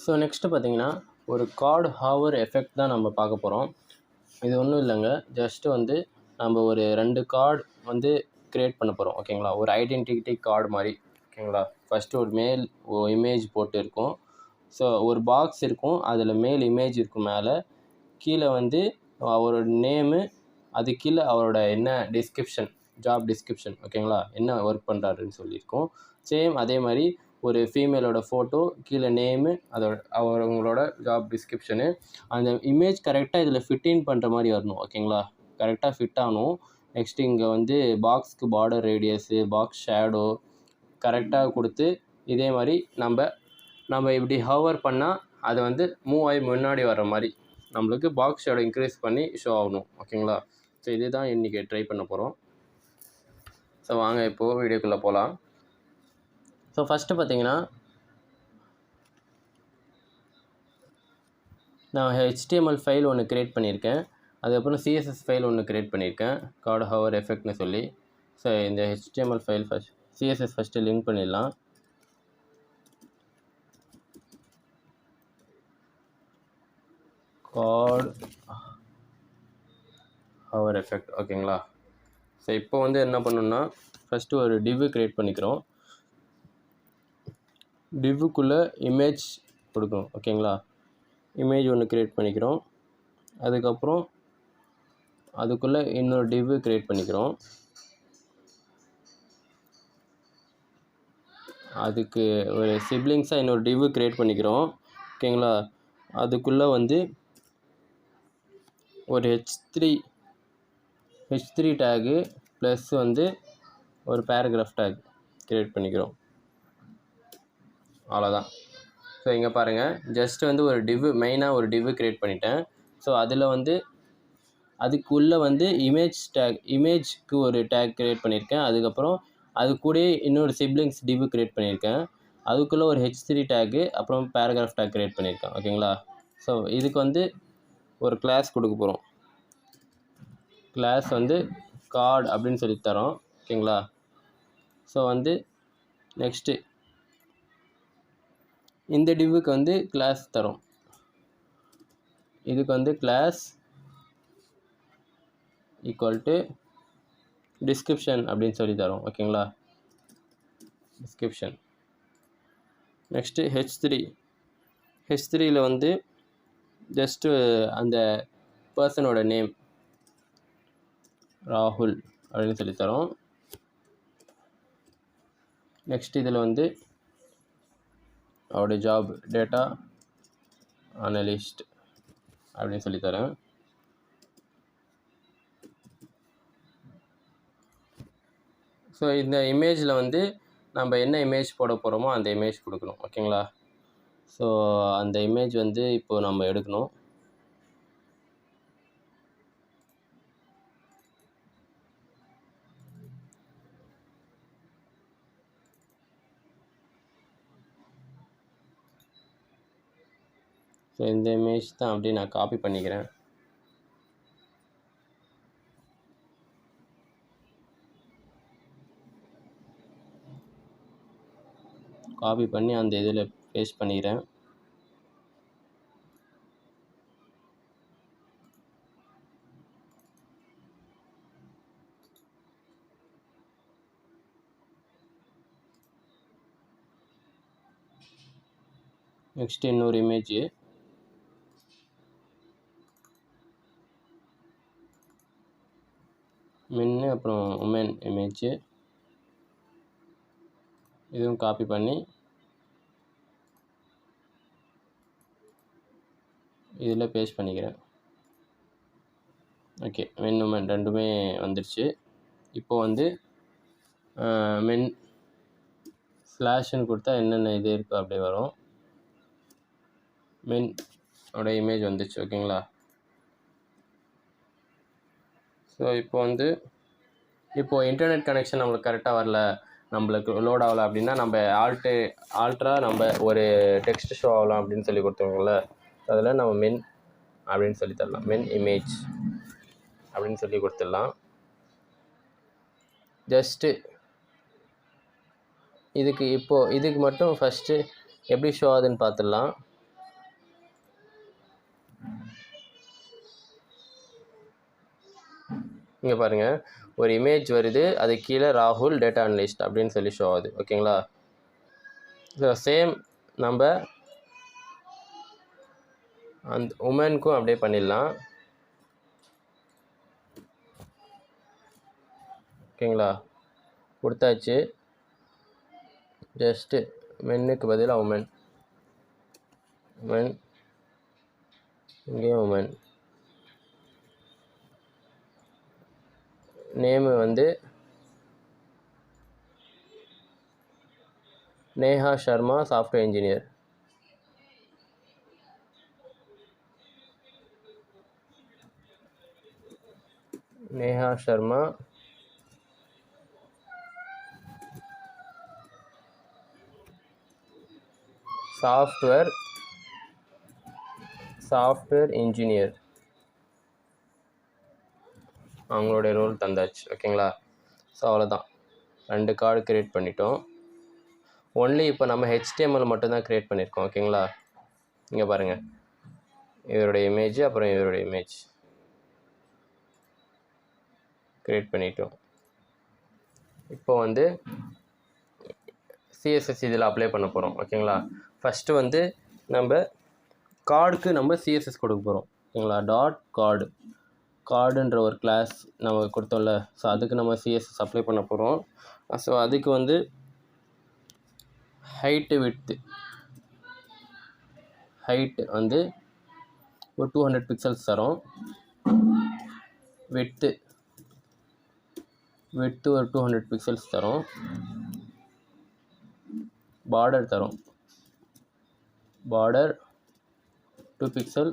So next பார்த்தீங்கன்னா ஒரு card hover effect தான் நம்ம பார்க்க போகிறோம். இது ஒன்றும் இல்லைங்க, ஜஸ்ட்டு வந்து நம்ம ஒரு 2 கார்டு வந்து க்ரியேட் பண்ண போகிறோம். ஓகேங்களா, ஒரு ஐடென்டிட்டி கார்டு மாதிரி. ஓகேங்களா, ஃபஸ்ட்டு ஒரு மேல் இமேஜ் போட்டு இருக்கும். ஸோ ஒரு பாக்ஸ் இருக்கும், அதில் மேல் இமேஜ் இருக்கும். மேலே கீழே வந்து அவரோட நேமு, அது கீழே அவரோட என்ன டிஸ்கிரிப்ஷன், ஜாப் டிஸ்கிரிப்ஷன். ஓகேங்களா, என்ன ஒர்க் பண்ணுறாருன்னு சொல்லியிருக்கோம். சேம் அதே மாதிரி ஒரு ஃபீமேலோட ஃபோட்டோ, கீழே நேமு, அவங்களோட ஜாப் டிஸ்கிரிப்ஷனு. அந்த இமேஜ் கரெக்டாக இதில் ஃபிட்டின் பண்ணுற மாதிரி வரணும். ஓகேங்களா, கரெக்டாக ஃபிட் ஆகணும். நெக்ஸ்ட்டு இங்கே வந்து பாக்ஸ்க்கு பார்டர் ரேடியஸு, பாக்ஸ் ஷேடோ கரெக்டாக கொடுத்து, இதே மாதிரி நம்ம இப்படி ஹவர் பண்ணால் அது வந்து மூவ் ஆகி முன்னாடி வர்ற மாதிரி நம்மளுக்கு பாக்ஸ் ஷேடோ இன்க்ரீஸ் பண்ணி ஷோ ஆகணும். ஓகேங்களா, ஸோ இதுதான் இன்றைக்கி ட்ரை பண்ண போகிறோம். ஸோ வாங்க இப்போது வீடியோக்குள்ளே போகலாம். ஸோ ஃபஸ்ட்டு பார்த்தீங்கன்னா நான் HTML ஃபைல் ஒன்று க்ரியேட் பண்ணியிருக்கேன். அதுக்கப்புறம் CSS ஃபைல் ஒன்று க்ரியேட் பண்ணியிருக்கேன், கார்டு ஹவர் எஃபெக்ட்னு சொல்லி. ஸோ இந்த HTML file CSS first link பண்ணிடலாம். Card hover effect. ஓகேங்களா, ஸோ இப்போ வந்து என்ன பண்ணணும்னா ஃபஸ்ட்டு ஒரு டிவ் க்ரியேட் பண்ணிக்கிறோம். டிவ்வுக்குள்ளே இமேஜ் கொடுக்கணும். ஓகேங்களா, இமேஜ் ஒன்று க்ரியேட் பண்ணிக்கிறோம். அதுக்கப்புறம் அதுக்குள்ளே இன்னொரு டிவ் க்ரியேட் பண்ணிக்கிறோம். அதுக்கு ஒரு சிப்லிங்ஸாக இன்னொரு டிவ் க்ரியேட் பண்ணிக்கிறோம். ஓகேங்களா, அதுக்குள்ளே வந்து ஒரு H3 டேகு ப்ளஸ் வந்து ஒரு பேராகிராஃப் டேக் க்ரியேட் பண்ணிக்கிறோம். அவ்வளோதான். ஸோ இங்கே பாருங்கள், ஜஸ்ட் வந்து ஒரு மெயினாக ஒரு டிவ் க்ரியேட் பண்ணிட்டேன். ஸோ அதில் வந்து அதுக்குள்ளே வந்து இமேஜ்க்கு ஒரு டேக் க்ரியேட் பண்ணியிருக்கேன். அதுக்கப்புறம் அது கூடயே இன்னொரு சிப்லிங்ஸ் டிவ் க்ரியேட் பண்ணியிருக்கேன். அதுக்குள்ளே ஒரு H3 டேக்கு, அப்புறம் பேராகிராஃப் டேக் க்ரியேட் பண்ணியிருக்கேன். ஓகேங்களா, ஸோ இதுக்கு வந்து ஒரு கிளாஸ் கொடுக்க போகிறோம். கிளாஸ் வந்து கார்டு அப்படின்னு சொல்லி தரோம். ஓகேங்களா, ஸோ வந்து நெக்ஸ்ட்டு இந்த டிவ்வுக்கு வந்து கிளாஸ் தரோம். இதுக்கு வந்து கிளாஸ் ஈக்குவல் டு டிஸ்கிரிப்ஷன் அப்படின்னு சொல்லி தரோம். ஓகேங்களா, டிஸ்கிரிப்ஷன். நெக்ஸ்ட்டு H3யில் வந்து ஜஸ்ட்டு அந்த பர்சனோட நேம் ராகுல் அப்படின்னு சொல்லி தரோம். நெக்ஸ்ட் இதில் வந்து அவருடைய ஜாப் டேட்டா அனலிஸ்ட் அப்படின்னு சொல்லி தரேன். ஸோ இந்த இமேஜில் வந்து நம்ம என்ன இமேஜ் போட போகிறோமோ அந்த இமேஜ் கொடுக்கணும். ஓகேங்களா, ஸோ அந்த இமேஜ் வந்து இப்போது நம்ம எடுக்கணும். ஸோ இந்த இமேஜ் தான் அப்படியே நான் காப்பி பண்ணிக்கிறேன். காப்பி பண்ணி அந்த இதில் பேஸ்ட் பண்ணிக்கிறேன். நெக்ஸ்ட் இன்னொரு இமேஜ், மென்னு அப்புறம் உமன் இமேஜ், இதுவும் காப்பி பண்ணி இதில் பேஸ்ட் பண்ணிக்கிறேன். ஓகே, மென் உமன் ரெண்டுமே வந்துடுச்சு. இப்போ வந்து மென் ஸ்லாஷ்ன்னு கொடுத்தா என்னென்ன இது இருக்கோ அப்படியே வரும். மென்னோட இமேஜ் வந்துச்சு. ஓகேங்களா, ஸோ இப்போது இன்டர்நெட் கனெக்ஷன் நம்மளுக்கு கரெக்டாக வரல, நம்மளுக்கு லோட் ஆகலை அப்படின்னா நம்ம ஆல்ட்ரா நம்ம ஒரு டெக்ஸ்ட் ஷோ ஆகலாம் அப்படின்னு சொல்லி கொடுத்தோங்கள, அதில் நம்ம மென் அப்படின்னு சொல்லி தரலாம், மென் இமேஜ் அப்படின்னு சொல்லி கொடுத்துடலாம். ஜஸ்ட்டு இதுக்கு மட்டும் ஃபஸ்ட்டு எப்படி ஷோ ஆகுதுன்னு பார்த்துடலாம். இங்கே பாருங்கள், ஒரு இமேஜ் வருது, அது கீழே ராகுல் டேட்டா அனலிஸ்ட் அப்படின்னு சொல்லி ஷோ ஆகுது. ஓகேங்களா? ஸோ சேம் நம்ம அந்த உமனுக்கும் அப்படியே பண்ணிடலாம். ஓகேங்களா? கொடுத்தாச்சு. ஜஸ்ட்டு மென்னுக்கு பதிலாக உமன், உமன், இங்கேயும் உமன். நேமு வந்து Neha Sharma, software engineer. Neha Sharma, software engineer. அவங்களுடைய ரோல் தந்தாச்சு. ஓகேங்களா? ஸோ அவ்வளோதான், 2 கார்டு க்ரியேட் பண்ணிட்டோம். ஒன்லி இப்போ நம்ம HTML மட்டும்தான் க்ரியேட் பண்ணியிருக்கோம். ஓகேங்களா? இங்கே பாருங்கள், இவருடைய இமேஜ், அப்புறம் இவருடைய இமேஜ் க்ரியேட் பண்ணிட்டோம். இப்போ வந்து CSS இதில் அப்ளை பண்ண போகிறோம். ஓகேங்களா? ஃபஸ்ட்டு வந்து நம்ம கார்டுக்கு நம்ம CSS கொடுக்க போகிறோம். ஓகேங்களா? டாட் கார்டுன்ற ஒரு கிளாஸ் நம்ம கொடுத்தோம்ல, ஸோ அதுக்கு நம்ம CSS அப்ளை பண்ண போகிறோம். ஸோ அதுக்கு வந்து ஹைட்டு வந்து ஒரு 200 பிக்சல்ஸ் தரோம். விட்த்து ஒரு 200 பிக்சல்ஸ் தரோம். பார்டர் தரோம், பார்டர் 2 பிக்சல்,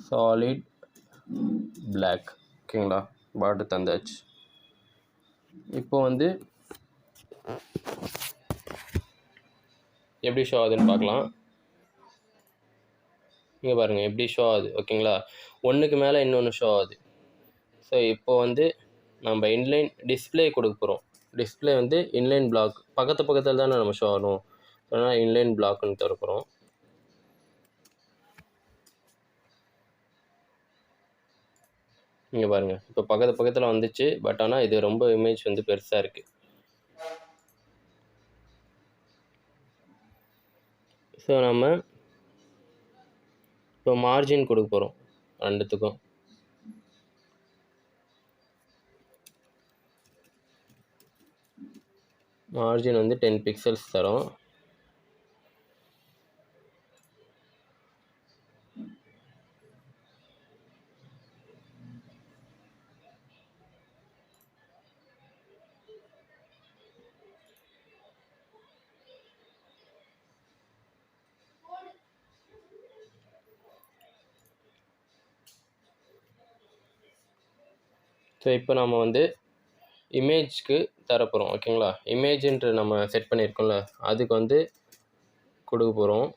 சாலிட் பிளாக். ஓகேங்களா? பார்டர் தந்தாச்சு. இப்போ வந்து எப்படி ஷோ ஆகுதுன்னு பார்க்கலாம். இங்கே பாருங்கள் எப்படி ஷோ ஆகுது. ஓகேங்களா? ஒன்றுக்கு மேலே இன்னொன்று ஷோ ஆகுது. ஸோ இப்போ வந்து நம்ம இன்லைன் டிஸ்பிளே கொடுக்க போகிறோம். டிஸ்பிளே வந்து இன்லைன் பிளாக் பக்கத்தில் தானே நம்ம ஷோ ஆகணும். அதனால் இன்லைன் பிளாக்னு தர போகிறோம். இங்கே பாருங்கள், இப்போ பக்கத்தில் வந்துச்சு. பட் ஆனால் இது ரொம்ப இமேஜ் வந்து பெருசாக இருக்குது. ஸோ நம்ம இப்போ மார்ஜின் கொடுக்க போகிறோம் ரெண்டுத்துக்கும். மார்ஜின் வந்து 10 பிக்சல்ஸ் தரோம். ஸோ இப்போ நம்ம வந்து இமேஜ்க்கு தரப்போகிறோம். ஓகேங்களா? இமேஜ்ன்ற நம்ம செட் பண்ணியிருக்கோம்ல, அதுக்கு வந்து கொடுக்க போகிறோம்.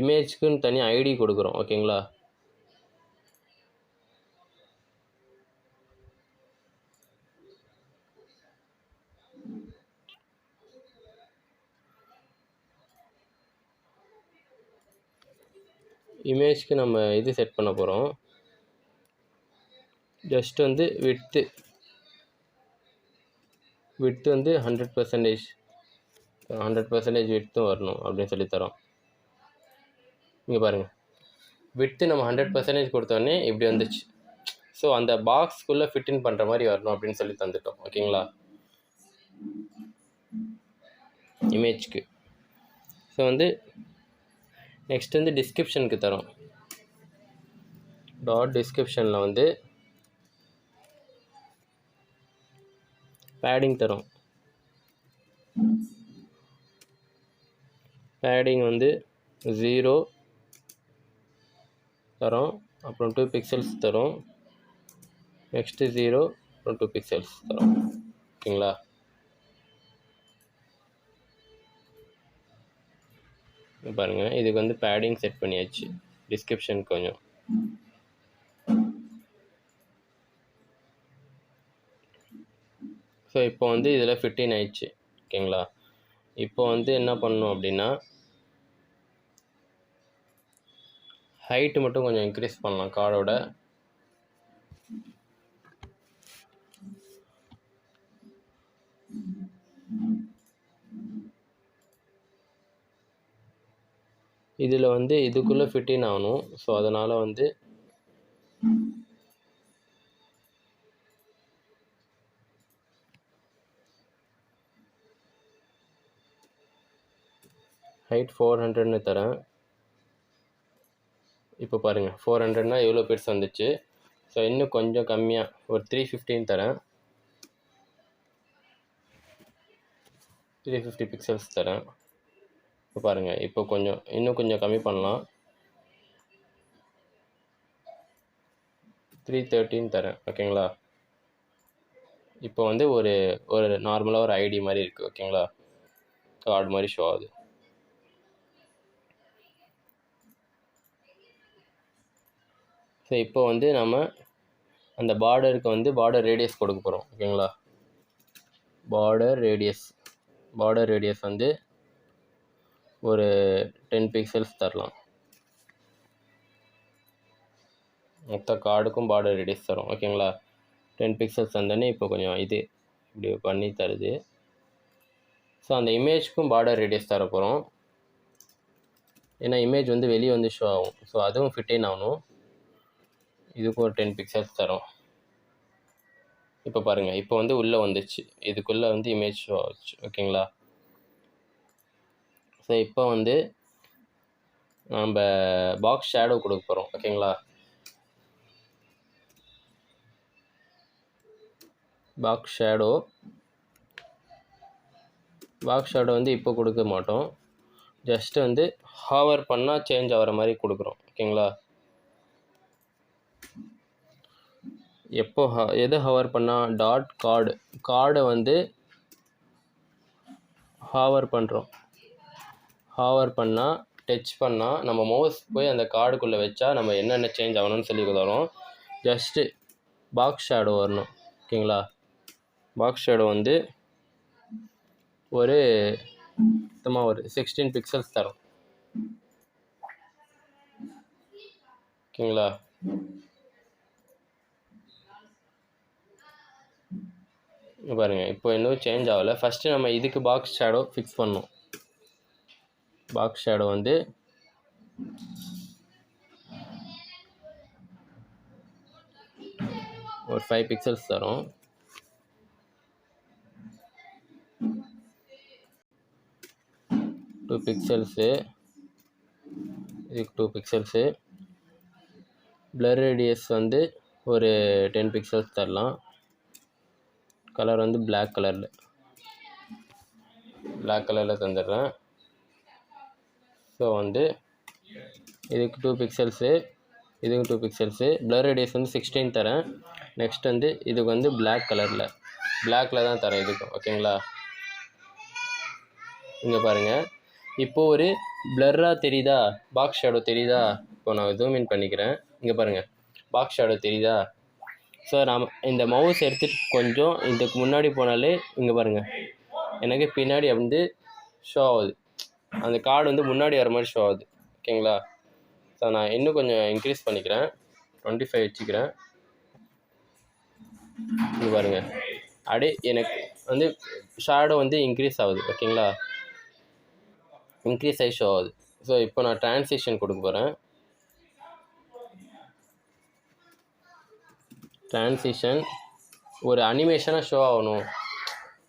இமேஜ்க்குன்னு தனி ஐடி கொடுக்குறோம். ஓகேங்களா? இமேஜ்க்கு நம்ம இது செட் பண்ண போகிறோம். ஜஸ்ட் வந்து விட்த்து வந்து 100% விட்த்தும் வரணும் அப்படின்னு சொல்லித்தரோம். இங்கே பாருங்கள், விட்த்து நம்ம 100% கொடுத்தோடனே இப்படி வந்துச்சு. ஸோ அந்த பாக்ஸ்க்குள்ளே ஃபிட்டின் பண்ணுற மாதிரி வரணும் அப்படின்னு சொல்லி தந்துட்டோம். ஓகேங்களா? இமேஜ்க்கு. ஸோ வந்து நெக்ஸ்ட் வந்து டிஸ்கிரிப்ஷனுக்கு தரோம். டாட் டிஸ்கிரிப்ஷனில் வந்து பேடிங் தரோம். பேடிங் வந்து 0 தரோம், அப்புறம் 2 பிக்சல்ஸ் தரோம். நெக்ஸ்ட்டு 0 அப்புறம் 2 பிக்சல்ஸ் தரோம். ஓகேங்களா? பாருங்கள், இதுக்கு வந்து பேடிங் செட் பண்ணியாச்சு. டிஸ்கிரிப்ஷன் கொஞ்சம் ஸோ இப்போ வந்து இதில் 15 ஆயிடுச்சு. ஓகேங்களா? இப்போ வந்து என்ன பண்ணணும் அப்படின்னா, ஹைட்டு மட்டும் கொஞ்சம் இன்க்ரீஸ் பண்ணலாம் கார்டோட. இதில் வந்து இதுக்குள்ளே ஃபிட்டின் ஆகணும். ஸோ அதனால் வந்து ஹைட் 400ன்னு தரேன். இப்போ பாருங்கள் 400னா எவ்வளோ பெருசு வந்துச்சு. ஸோ இன்னும் கொஞ்சம் கம்மியாக ஒரு 315 தரேன். 350 பிக்சல்ஸ் தரேன். இப்போ பாருங்கள், இப்போ இன்னும் கொஞ்சம் கம்மி பண்ணலாம். 313 தரேன். ஓகேங்களா? இப்போ வந்து ஒரு நார்மலாக ஒரு ஐடி மாதிரி இருக்குது. ஓகேங்களா? கார்டு மாதிரி ஷோ ஆகுது. ஸோ இப்போ வந்து நம்ம அந்த பார்டருக்கு வந்து பார்டர் ரேடியஸ் கொடுக்க போகிறோம். ஓகேங்களா? பார்டர் ரேடியஸ் வந்து ஒரு 10 பிக்சல்ஸ் தரலாம். மொத்த கார்டுக்கும் பார்டர் ரேடியஸ் தரும். ஓகேங்களா? 10 பிக்சல்ஸ் வந்தோடனே இப்போ கொஞ்சம் இப்படி பண்ணி தருது. ஸோ அந்த இமேஜ்க்கும் பார்டர் ரேடியஸ் தர போகிறோம். ஏன்னா இமேஜ் வந்து வெளியே வந்து ஷோ ஆகும். ஸோ அதுவும் ஃபிட்டின் ஆகணும். இதுக்கும் ஒரு 10 பிக்சல்ஸ் தரும். இப்போ பாருங்கள், இப்போ வந்து உள்ளே வந்துச்சு. இதுக்குள்ளே வந்து இமேஜ் ஷோ ஆச்சு. ஓகேங்களா? ஸோ இப்போ வந்து நம்ம பாக்ஸ் ஷேடோ கொடுக்க போகிறோம். ஓகேங்களா? பாக்ஸ் ஷேடோ வந்து இப்போ கொடுக்க மாட்டோம். ஜஸ்ட்டு வந்து ஹவர் பண்ணால் சேஞ்ச் ஆகிற மாதிரி கொடுக்குறோம். ஓகேங்களா? எப்போ எது ஹவர் பண்ணால் டாட் கார்டை வந்து ஹவர் பண்ணுறோம். ஹவர் பண்ணால் டச் பண்ணால் நம்ம மவுஸ் போய் அந்த கார்டுக்குள்ளே வச்சா நம்ம என்னென்ன சேஞ்ச் ஆகணும்னு சொல்லி தரோம். ஜஸ்ட்டு பாக்ஸ் ஷேடோ வரணும். ஓகேங்களா? பாக்ஸ் ஷேடோ வந்து ஒரு 16 பிக்சல்ஸ் தரும். ஓகேங்களா? பாருங்கள், இப்போ இன்னும் சேஞ்ச் ஆகலை. ஃபஸ்ட்டு நம்ம இதுக்கு பாக்ஸ் ஷேடோ ஃபிக்ஸ் பண்ணோம். பாக்ஸ் ஷேடோ வந்து ஒரு 5 பிக்சல்ஸ் தரும். டூ பிக்சல்ஸு, இதுக்கு 2 பிக்சல்ஸு. பிளர் ரேடியஸ் வந்து ஒரு 10 பிக்சல்ஸ் தரலாம். கலர் வந்து பிளாக் கலரில் தந்துடுறேன். ஸோ வந்து இதுக்கு 2 பிக்சல்ஸு, இதுக்கு 2 பிக்சல்ஸு. பிளர் ரேடியஸ் வந்து 16 தரேன். நெக்ஸ்ட் வந்து இதுக்கு வந்து பிளாக்கில் தான் தரேன் இதுக்கும். ஓகேங்களா? இங்கே பாருங்கள், இப்போது ஒரு பிளர்ராக தெரியுதா? பாக்ஸ் ஷேடோ தெரியுதா? இப்போ நான் ஜூம் இன் பண்ணிக்கிறேன். இங்கே பாருங்கள், பாக்ஸ் ஷேடோ தெரியுதா? ஸோ நாம் இந்த மவுஸ் எடுத்துகிட்டு கொஞ்சம் இதுக்கு முன்னாடி போனாலே இங்கே பாருங்கள், எனக்கு பின்னாடி வந்து ஷோ ஆகுது. அந்த கார்டு வந்து முன்னாடி வர மாதிரி ஷோ ஆகுது. ஓகேங்களா? ஸோ நான் இன்னும் கொஞ்சம் இன்க்ரீஸ் பண்ணிக்கிறேன். 25 வச்சுக்கிறேன். இங்கே பாருங்கள், அப்படியே எனக்கு வந்து ஷேடோ வந்து இன்க்ரீஸ் ஆகுது. ஓகேங்களா? இன்க்ரீஸ் ஆகி ஷோ ஆகுது. ஸோ இப்போ நான் ட்ரான்சிஷன் கொடுக்க போகிறேன். ட்ரான்சிஷன் ஒரு அனிமேஷனாக ஷோ ஆகணும்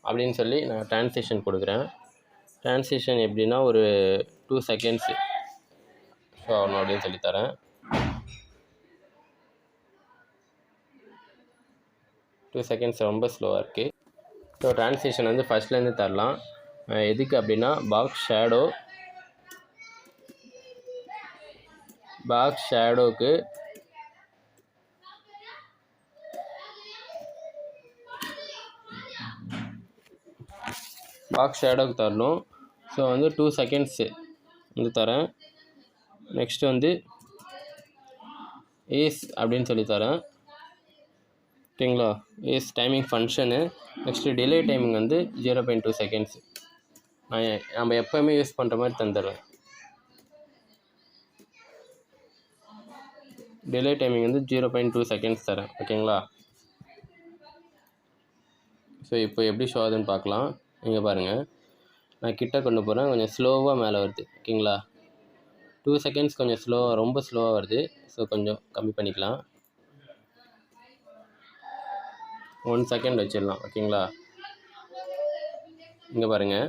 அப்படின்னு சொல்லி நான் ட்ரான்சிஷன் கொடுக்குறேன். ட்ரான்சிஷன் எப்படின்னா ஒரு 2 செகண்ட்ஸு ஷோ ஆகணும் அப்படின்னு சொல்லி தரேன். 2 செகண்ட்ஸ் ரொம்ப ஸ்லோவாக இருக்குது. ஸோ ட்ரான்சிஷன் வந்து ஃபஸ்ட்லேருந்து தரலாம். எதுக்கு அப்படின்னா பாக்ஸ் ஷேடோவுக்கு தரணும். ஸோ வந்து 2 செகண்ட்ஸு வந்து தரேன். நெக்ஸ்ட் வந்து ஏஸ் அப்படின்னு சொல்லி தரேன். ஓகேங்களா? ஏஸ் டைமிங் ஃபங்க்ஷனு. நெக்ஸ்ட்டு டிலே டைமிங் வந்து 0.2 செகண்ட்ஸ். நம்ம எப்போவுமே யூஸ் பண்ணுற மாதிரி தந்துடுறேன். டிலே டைமிங் வந்து 0.2 செகண்ட்ஸ் தரேன். ஓகேங்களா? ஸோ இப்போ எப்படி ஷோ ஆகுதுன்னு பார்க்கலாம். இங்கே பாருங்கள், நான் கிட்ட கொண்டு போகிறேன், கொஞ்சம் ஸ்லோவாக மேலே வருது. ஓகேங்களா? 2 செகண்ட்ஸ் கொஞ்சம் ஸ்லோவாக, ரொம்ப ஸ்லோவாக வருது. ஸோ கொஞ்சம் கம்மி பண்ணிக்கலாம். 1 செகண்ட் வச்சிடலாம். ஓகேங்களா? இங்கே பாருங்கள்,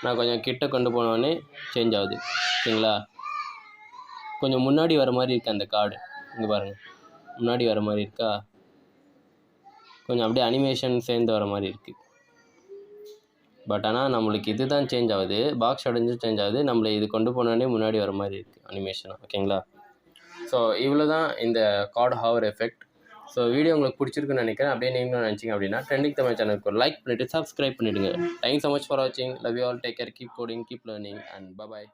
நான் கொஞ்சம் கிட்ட கொண்டு போனோடனே சேஞ்ச் ஆகுது. ஓகேங்களா? கொஞ்சம் முன்னாடி வர மாதிரி இருக்குது அந்த கார்டு. இங்கே பாருங்கள், முன்னாடி வர மாதிரி இருக்கா? கொஞ்சம் அப்படியே அனிமேஷன் சேர்ந்து வர மாதிரி இருக்குது. பட் ஆனால் நம்மளுக்கு இது தான் சேஞ்ச் ஆகுது, பாக்ஸ் அடைஞ்சு சேஞ்ச் ஆகுது. நம்மளை இது கொண்டு போனோடனே முன்னாடி வர மாதிரி இருக்குது அனிமேஷனாக. ஓகேங்களா? ஸோ இவ்வளோ தான் இந்த card hover effect. So video உங்களுக்கு பிடிச்சிருக்குன்னு நினைக்கிறேன். அப்படியே நீங்களும் நினச்சிங்க அப்படின்னா ட்ரெண்டிங் தமிழ் சேனலுக்கு ஒரு லைக் பண்ணிவிட்டு சப்ஸ்கிரைப் பண்ணிவிடுங்க. தேங்க்ஸ் ஸோ மச் ஃபார் வாட்சிங். Love you all. Take care. Keep coding, keep learning and by.